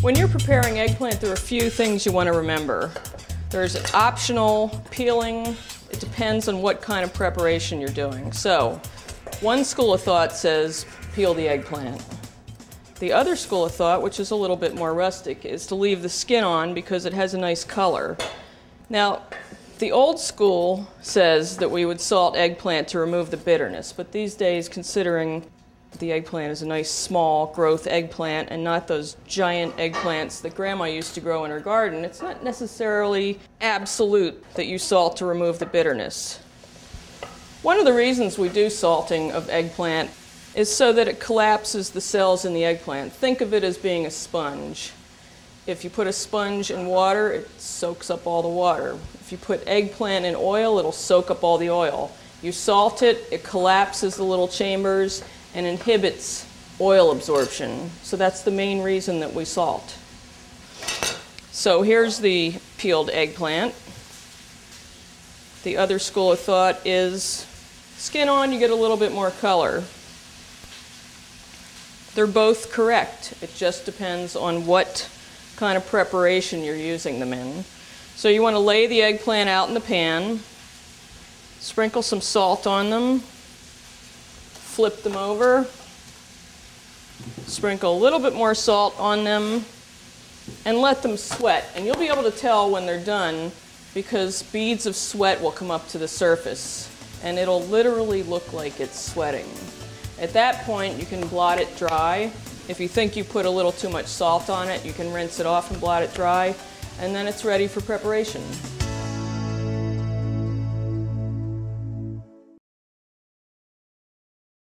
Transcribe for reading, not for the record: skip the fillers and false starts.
When you're preparing eggplant, there are a few things you want to remember. There's optional peeling. It depends on what kind of preparation you're doing. So, one school of thought says peel the eggplant. The other school of thought, which is a little bit more rustic, is to leave the skin on because it has a nice color. Now, the old school says that we would salt eggplant to remove the bitterness, but these days, considering the eggplant is a nice small growth eggplant and not those giant eggplants that Grandma used to grow in her garden, it's not necessarily absolute that you salt to remove the bitterness. One of the reasons we do salting of eggplant is so that it collapses the cells in the eggplant. Think of it as being a sponge. If you put a sponge in water, it soaks up all the water. If you put eggplant in oil, it'll soak up all the oil. You salt it, it collapses the little chambers and inhibits oil absorption. So that's the main reason that we salt. So here's the peeled eggplant. The other school of thought is skin on, you get a little bit more color. They're both correct. It just depends on what kind of preparation you're using them in. So you want to lay the eggplant out in the pan, sprinkle some salt on them, flip them over, sprinkle a little bit more salt on them, and let them sweat. And you'll be able to tell when they're done because beads of sweat will come up to the surface, and it'll literally look like it's sweating. At that point, you can blot it dry. If you think you put a little too much salt on it, you can rinse it off and blot it dry, and then it's ready for preparation.